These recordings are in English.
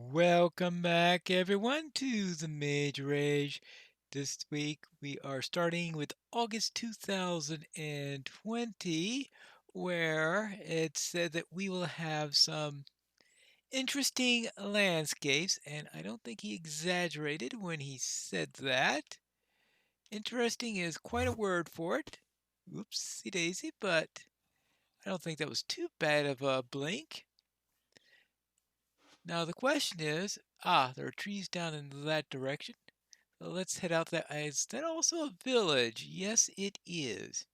Welcome back, everyone, to the Mage Rage. This week we are starting with August 2020, where it said that we will have some interesting landscapes, and I don't think he exaggerated when he said that. Interesting is quite a word for it. Oopsie daisy, but I don't think that was too bad of a blink. Now the question is, there are trees down in that direction. So let's head out that. Is that also a village? Yes, it is.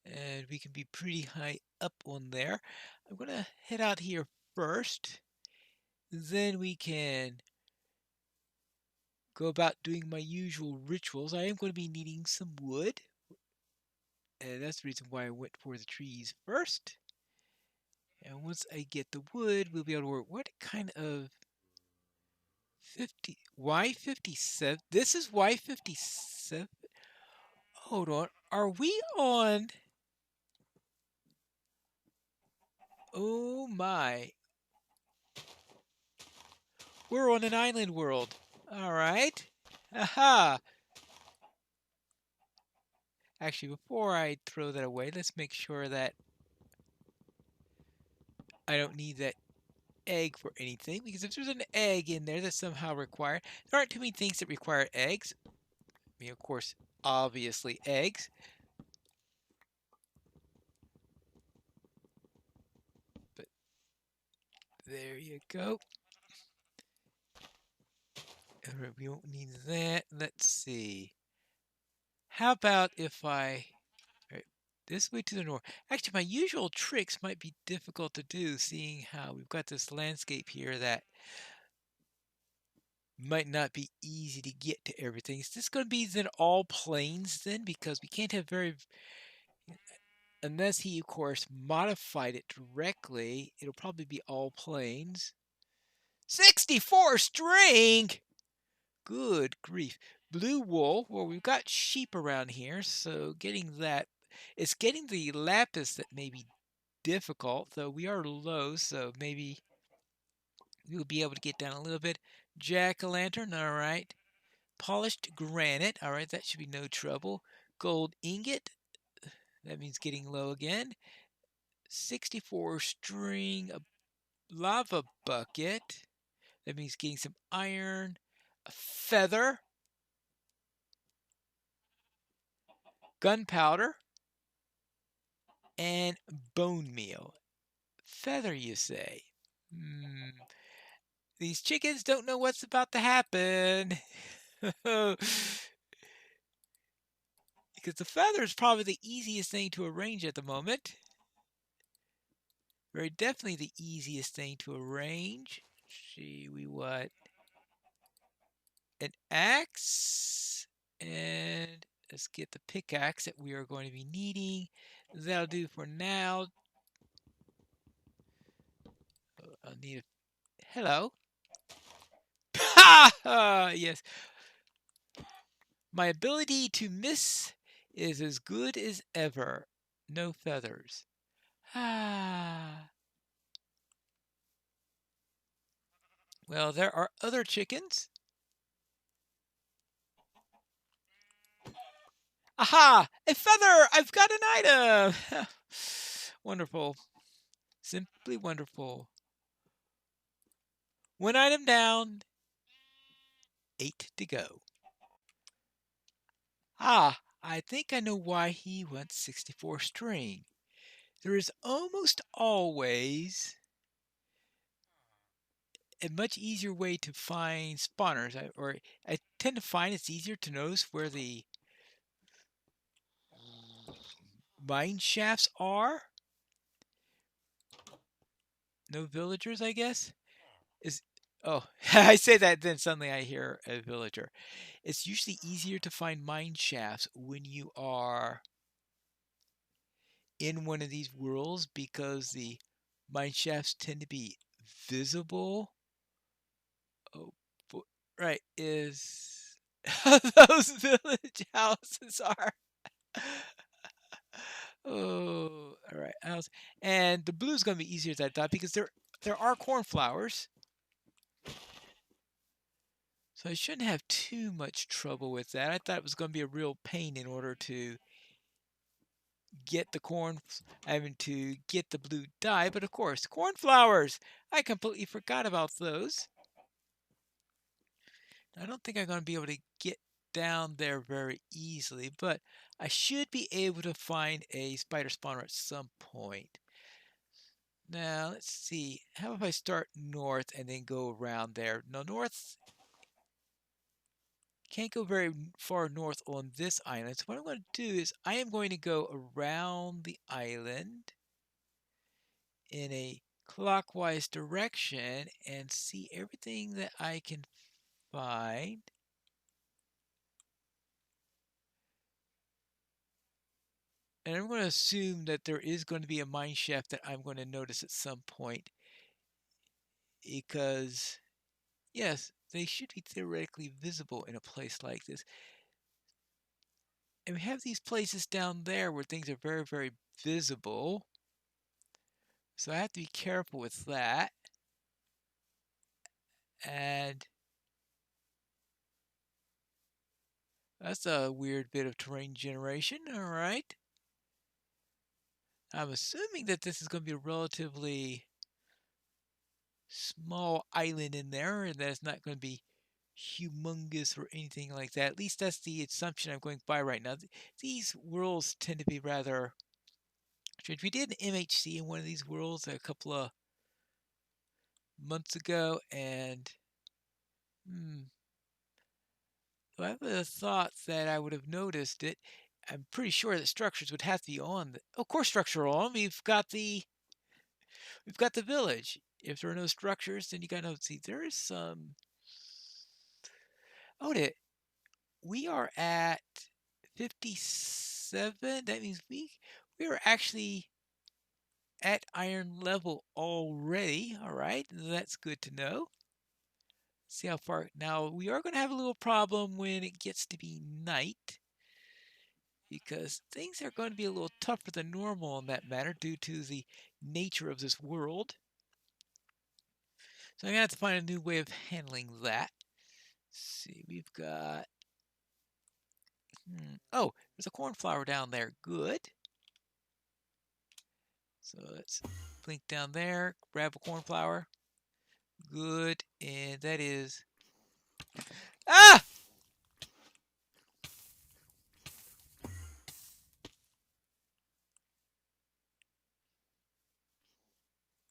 And we can be pretty high up on there. I'm going to head out here first. Then we can go about doing my usual rituals. I am going to be needing some wood. And that's the reason why I went for the trees first. And once I get the wood, we'll be able to work. What kind of 50? Y57? This is Y57? Hold on. Are we on? Oh my. We're on an island world. All right. Aha. Actually, before I throw that away, let's make sure that I don't need that egg for anything. Because if there's an egg in there that's somehow required, there aren't too many things that require eggs. I mean, of course, obviously eggs. But there you go. All right, we won't need that. Let's see. How about if I this way to the north? Actually, my usual tricks might be difficult to do, seeing how we've got this landscape here that might not be easy to get to everything. Is this going to be then all plains then? Because we can't have unless he, of course, modified it directly, it'll probably be all plains. 64 string! Good grief. Blue wool. Well, we've got sheep around here, so getting that. It's getting the lapis that may be difficult, though we are low, so maybe we'll be able to get down a little bit. Jack-o'-lantern, all right. Polished granite, all right, that should be no trouble. Gold ingot, that means getting low again. 64 string, a lava bucket, that means getting some iron. A feather, gunpowder, and bone meal. Feather, you say? These chickens don't know what's about to happen. Because the feather is probably the easiest thing to arrange at the moment. Very definitely the easiest thing to arrange. See, we what? An axe. And let's get the pickaxe that we are going to be needing. That'll do for now. I'll need a... Hello. Ha! Yes. My ability to miss is as good as ever. No feathers. Ah. Well, there are other chickens. Aha! A feather! I've got an item! Wonderful. Simply wonderful. One item down. 8 to go. I think I know why he wants 64 string. There is almost always a much easier way to find spawners. I tend to find it's easier to notice where the mine shafts are. No villagers, I guess. I say that, then suddenly I hear a villager. It's usually easier to find mine shafts when you are in one of these worlds because the mine shafts tend to be visible. Oh, right, is those village houses are. Oh, all right. And the blue is going to be easier at that dot because there are cornflowers. So I shouldn't have too much trouble with that. I thought it was going to be a real pain in order to get the corn, having to get the blue dye. But of course, cornflowers! I completely forgot about those. I don't think I'm going to be able to get down there very easily, but I should be able to find a spider spawner at some point. Now, let's see. How if I start north and then go around there? No, north. Can't go very far north on this island. So what I'm going to do is I am going to go around the island in a clockwise direction and see everything that I can find. And I'm going to assume that there is going to be a mine shaft that I'm going to notice at some point. Because, yes, they should be theoretically visible in a place like this. And we have these places down there where things are very, very visible. So I have to be careful with that. And that's a weird bit of terrain generation. All right. I'm assuming that this is going to be a relatively small island in there and that it's not going to be humongous or anything like that. At least that's the assumption I'm going by right now. These worlds tend to be rather strange. We did an MHC in one of these worlds a couple of months ago, and I would have thought that I would have noticed it. I'm pretty sure that structures would have to be on. Of course, structure are on. We've got the village. If there are no structures, then you got to see there is some. Oh, we are at 57. That means we are actually at iron level already. All right, that's good to know. See how far. Now we are going to have a little problem when it gets to be night, because things are going to be a little tougher than normal in that matter due to the nature of this world. So I'm going to have to find a new way of handling that. Let's see, we've got. Oh, there's a cornflower down there. Good. So let's blink down there, grab a cornflower. Good, and that is. Ah!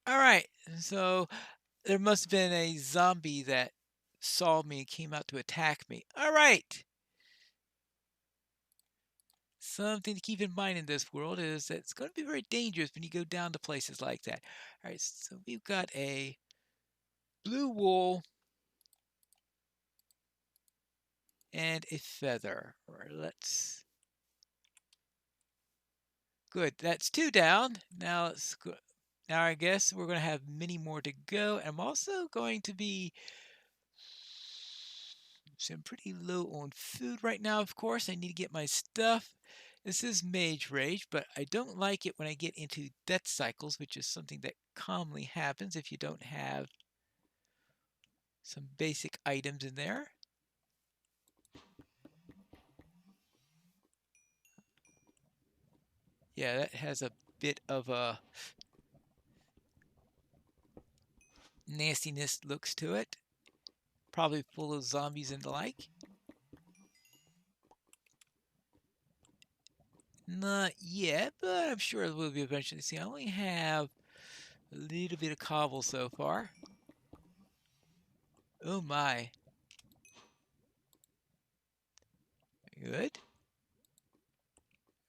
All right, so there must have been a zombie that saw me and came out to attack me. All right. Something to keep in mind in this world is that it's going to be very dangerous when you go down to places like that. All right, so we've got a blue wool and a feather. All right, let's. Good, that's 2 down. Now let's go. Now I guess we're going to have many more to go. I'm also going to be. So I'm pretty low on food right now, of course. I need to get my stuff. This is Mage Rage, but I don't like it when I get into death cycles, which is something that commonly happens if you don't have some basic items in there. Yeah, that has a bit of a nastiness looks to it. Probably full of zombies and the like. Not yet, but I'm sure it will be eventually. See, I only have a little bit of cobble so far. Oh my. Good.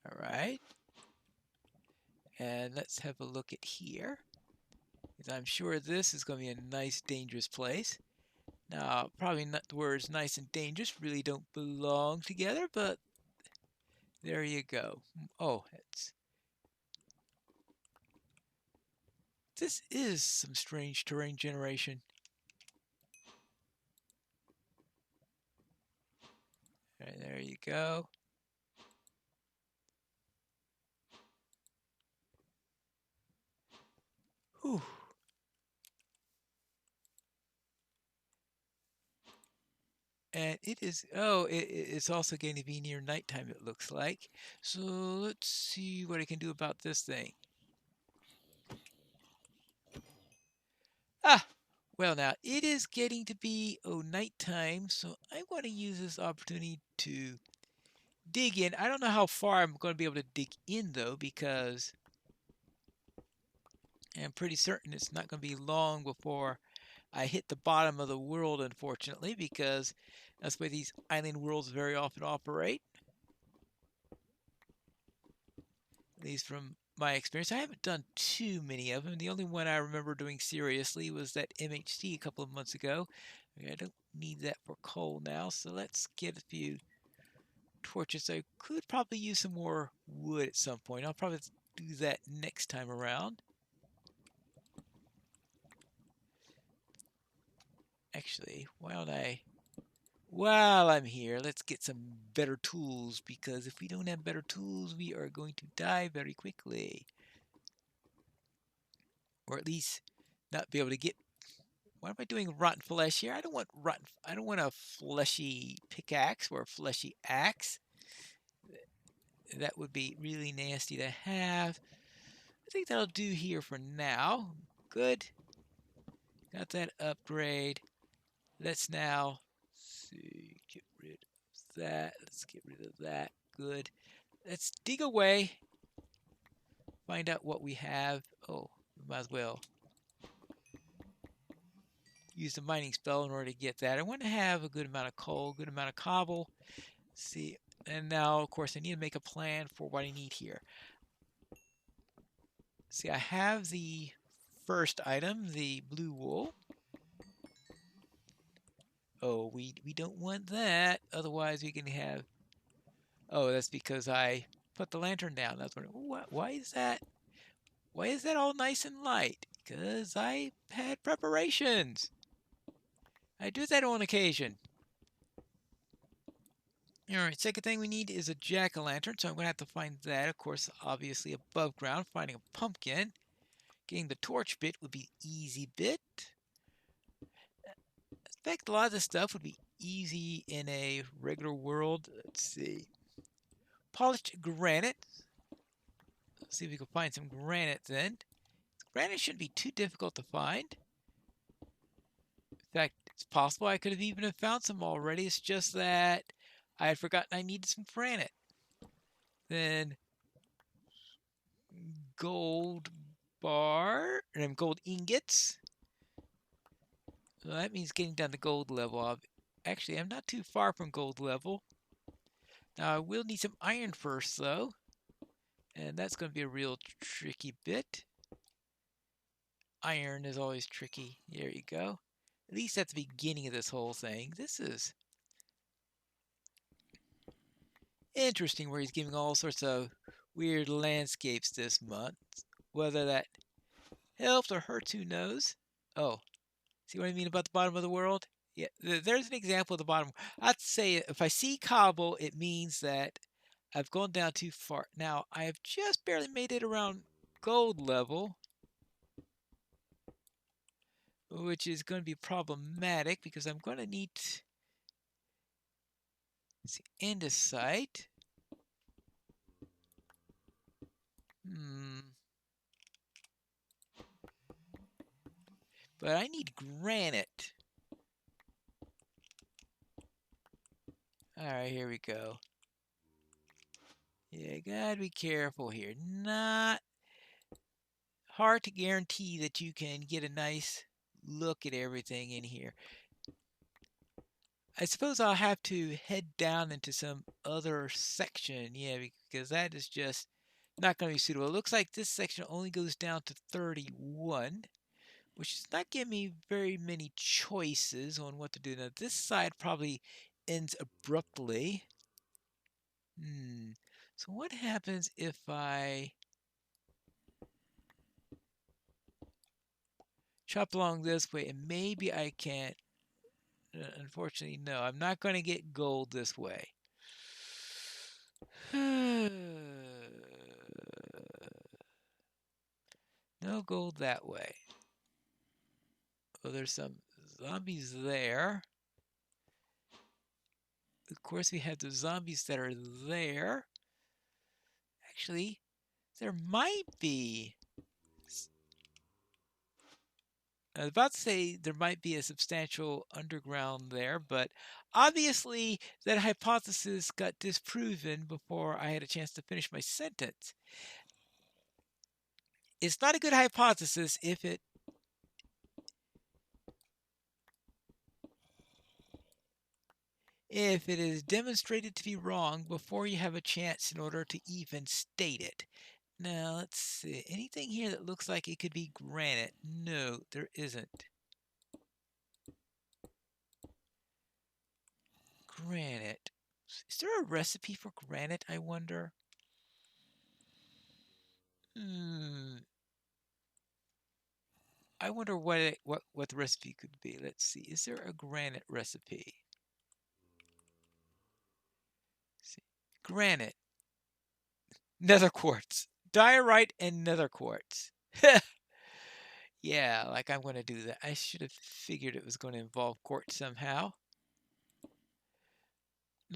All right. And let's have a look at here. Because I'm sure this is going to be a nice, dangerous place. Now, probably not the words nice and dangerous really don't belong together, but there you go. Oh, this is some strange terrain generation. All right, there you go. Whew. And it is, oh, it's also going to be near nighttime, it looks like. So let's see what I can do about this thing. Ah, well now, it is getting to be, oh, nighttime, so I want to use this opportunity to dig in. I don't know how far I'm going to be able to dig in, though, because I'm pretty certain it's not going to be long before I hit the bottom of the world, unfortunately, because that's the way these island worlds very often operate. At least from my experience. I haven't done too many of them. The only one I remember doing seriously was that MHD a couple of months ago. I don't need that for coal now, so let's get a few torches. I could probably use some more wood at some point. I'll probably do that next time around. Actually, while I'm here, let's get some better tools, because if we don't have better tools, we are going to die very quickly. Or at least not be able to get. Why am I doing rotten flesh here? I don't want rotten. I don't want a fleshy pickaxe or a fleshy axe. That would be really nasty to have. I think that'll do here for now. Good. Got that upgrade. Let's now see. Get rid of that. Let's get rid of that. Good. Let's dig away. Find out what we have. Oh, we might as well use the mining spell in order to get that. I want to have a good amount of coal, good amount of cobble. Let's see, and now, of course, I need to make a plan for what I need here. See, I have the first item, the blue wool. Oh, we don't want that. Otherwise, we can have. Oh, that's because I put the lantern down. That's what. Why is that? Why is that all nice and light? Because I had preparations. I do that on occasion. Alright, second thing we need is a jack-o'-lantern, so I'm going to have to find that, of course, obviously above ground. Finding a pumpkin. Getting the torch bit would be easy bit. In fact, a lot of this stuff would be easy in a regular world. Let's see. Polished granite. Let's see if we can find some granite then. Granite shouldn't be too difficult to find. In fact, it's possible I could have even found some already. It's just that I had forgotten I needed some granite. Then gold bar and gold ingots. So that means getting down to gold level. Actually, I'm not too far from gold level. Now I will need some iron first though. And that's going to be a real tricky bit. Iron is always tricky. There you go. At least at the beginning of this whole thing. This is interesting where he's giving all sorts of weird landscapes this month. Whether that helps or hurts, who knows? Oh, see what I mean about the bottom of the world? Yeah, there's an example of the bottom. I'd say if I see cobble, it means that I've gone down too far. Now, I have just barely made it around gold level, which is going to be problematic because I'm going to need, let's see, andesite. But I need granite. All right, here we go. Yeah, gotta be careful here. Not hard to guarantee that you can get a nice look at everything in here. I suppose I'll have to head down into some other section, yeah, because that is just not going to be suitable. It looks like this section only goes down to 31, which is not giving me very many choices on what to do. Now, this side probably ends abruptly. So what happens if I chop along this way and maybe I can't? Unfortunately, no. I'm not going to get gold this way. No gold that way. Oh, there's some zombies there. Of course, we have the zombies that are there. Actually, there might be. I was about to say there might be a substantial underground there, but obviously that hypothesis got disproven before I had a chance to finish my sentence. It's not a good hypothesis if it is demonstrated to be wrong before you have a chance in order to even state it. Now, let's see. Anything here that looks like it could be granite? No, there isn't. Granite. Is there a recipe for granite, I wonder? I wonder what the recipe could be. Let's see. Is there a granite recipe? Let's see. Granite, nether quartz, diorite, and nether quartz. Yeah, like I'm going to do that. I should have figured it was going to involve quartz somehow.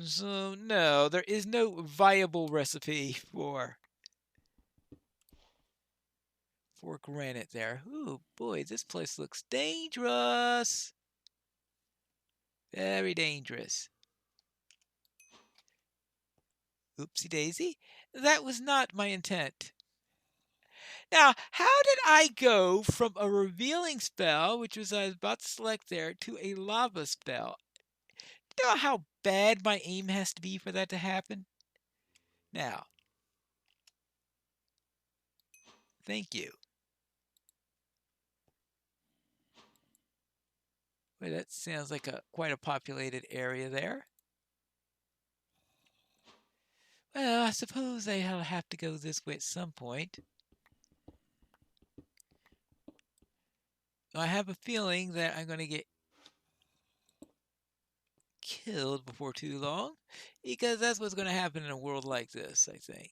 So no, there is no viable recipe for granite there. Ooh, boy, this place looks dangerous. Very dangerous. Oopsie daisy. That was not my intent. Now, how did I go from a revealing spell, which was I was about to select there, to a lava spell? You know how bad my aim has to be for that to happen? Now, thank you. Well, that sounds like quite a populated area there. Well, I suppose I'll have to go this way at some point. I have a feeling that I'm going to get killed before too long, because that's what's going to happen in a world like this, I think.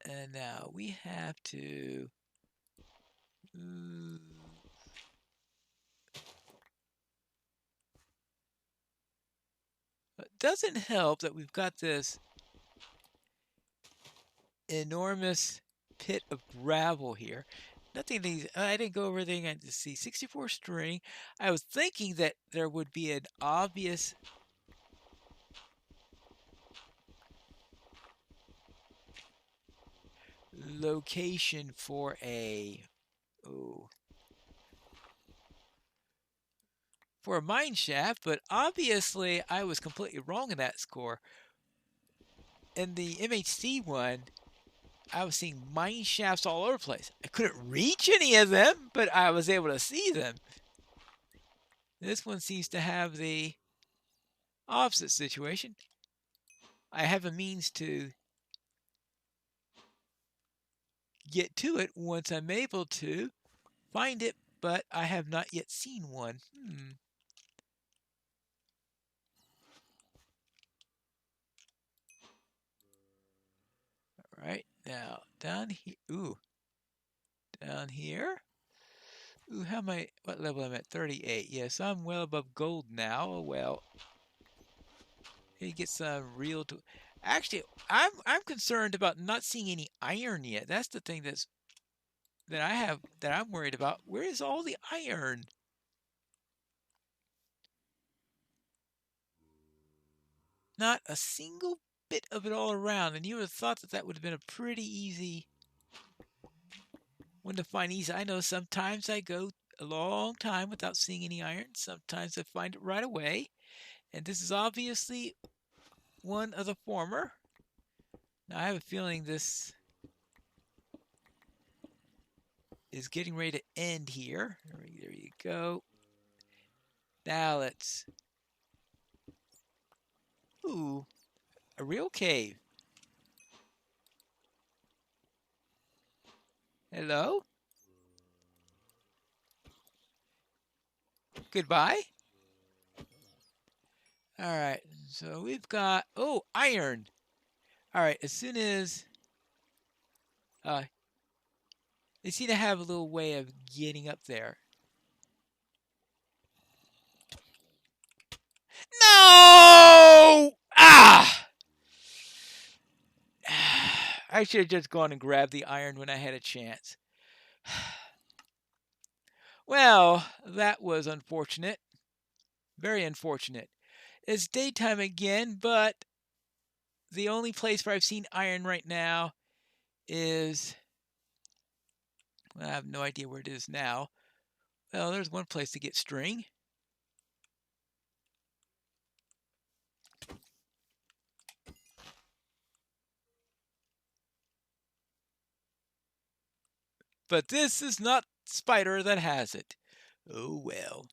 And now we have to... It doesn't help that we've got this enormous pit of gravel here. Nothing. I didn't go over everything. I just see 64 string. I was thinking that there would be an obvious location for a mine shaft, but obviously I was completely wrong in that score. In the MHC one, I was seeing mine shafts all over the place. I couldn't reach any of them, but I was able to see them. This one seems to have the opposite situation. I have a means to get to it once I'm able to find it, but I have not yet seen one. All right, now down here. Ooh, down here. Ooh, what level am I at? 38. Yes, I'm well above gold now. Oh, well. You get some real... Actually, I'm concerned about not seeing any iron yet. That's the thing that I'm worried about. Where is all the iron? Not a single bit of it all around. And you would have thought that would have been a pretty easy one to find easy. I know sometimes I go a long time without seeing any iron. Sometimes I find it right away. And this is obviously one of the former. Now, I have a feeling this is getting ready to end here. There you go. Now let's... Ooh, a real cave. Hello? Goodbye? Alright, so we've got... Oh, iron! Alright, as soon as... they seem to have a little way of getting up there. I should have just gone and grabbed the iron when I had a chance. Well, that was unfortunate. Very unfortunate. It's daytime again, but the only place where I've seen iron right now is. Well, I have no idea where it is now. Well, there's one place to get string. But this is not spider that has it. Oh well.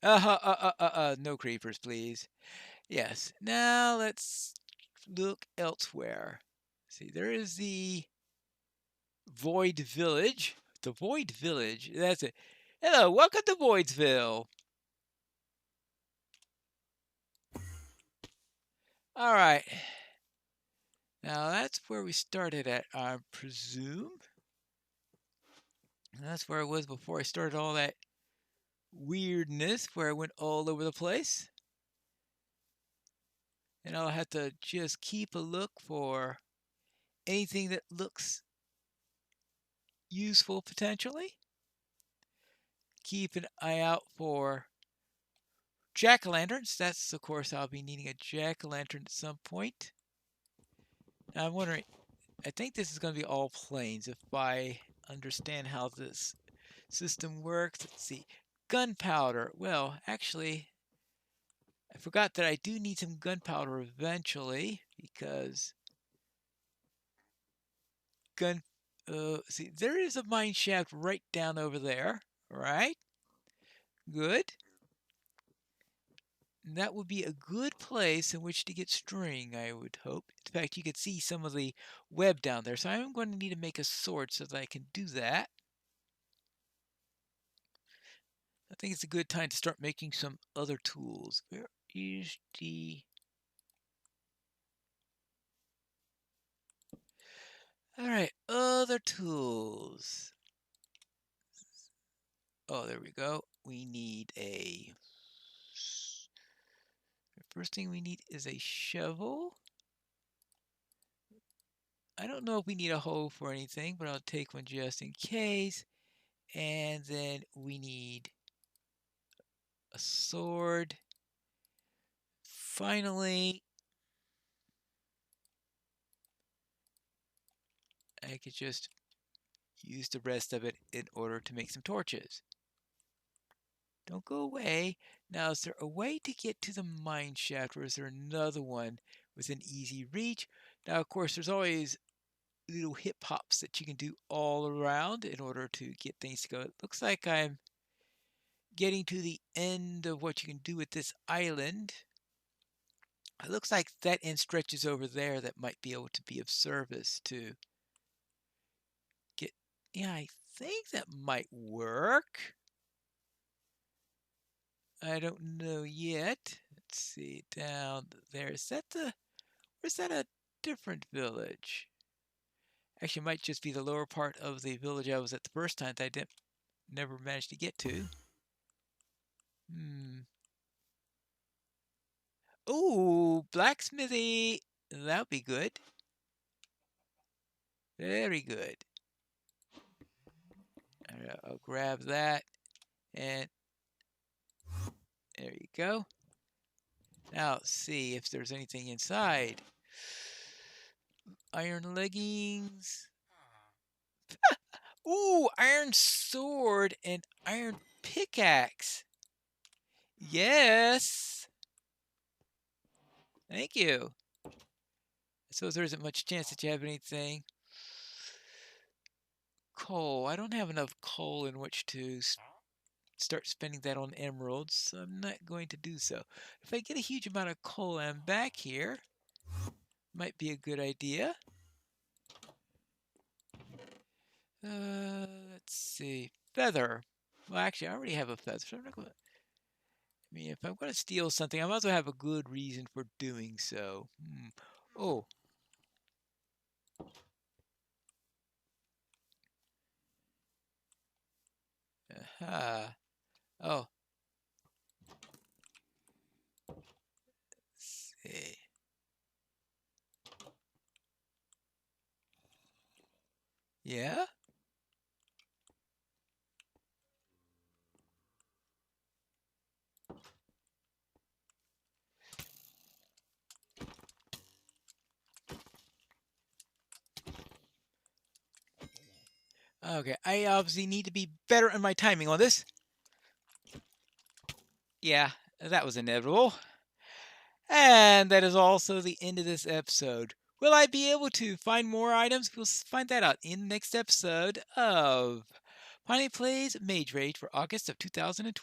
No creepers, please. Yes. Now let's look elsewhere. See, there is the Void Village. The Void Village. That's it. Hello, welcome to Voidsville. All right. Now that's where we started at, I presume. That's where I was before I started all that weirdness, where I went all over the place. And I'll have to just keep a look for anything that looks useful potentially. Keep an eye out for jack-o'-lanterns. That's, of course, I'll be needing a jack-o'-lantern at some point. Now I'm wondering, I think this is going to be all planes if I understand how this system works. Let's see. Gunpowder. Well, actually, I forgot that I do need some gunpowder eventually because see, there is a mine shaft right down over there. All right. Good. And that would be a good place in which to get string, I would hope. In fact, you could see some of the web down there. So I'm going to need to make a sword so that I can do that. I think it's a good time to start making some other tools. Where is the... All right, other tools. Oh, there we go. We need a... The first thing we need is a shovel. I don't know if we need a hoe for anything, but I'll take one just in case. And then we need a sword. Finally, I could just use the rest of it in order to make some torches. Don't go away. Now, is there a way to get to the mine shaft, or is there another one within easy reach? Now, of course, there's always little hip hops that you can do all around in order to get things to go. It looks like I'm getting to the end of what you can do with this island. It looks like that end stretches over there that might be able to be of service to get. Yeah, I think that might work. I don't know yet. Let's see, down there. Is that the, or is that a different village? Actually, it might just be the lower part of the village I was at the first time that I didn't never managed to get to. Oh, blacksmithy. That'll be good. Very good. I'll grab that. And there you go. Now let's see if there's anything inside. Iron leggings. Ooh, iron sword and iron pickaxe. Yes. Thank you. So there isn't much chance that you have anything. Coal. I don't have enough coal in which to start spending that on emeralds, so I'm not going to do so. If I get a huge amount of coal and I'm back here, might be a good idea. Let's see. Feather. Well, actually, I already have a feather, so I'm not going to... I mean, if I'm going to steal something, I might as well have a good reason for doing so. Oh. Aha. Oh. Yeah? Okay, I obviously need to be better in my timing on this. Yeah, that was inevitable. And that is also the end of this episode. Will I be able to find more items? We'll find that out in the next episode of Finally Plays Mage Rage for August of 2020.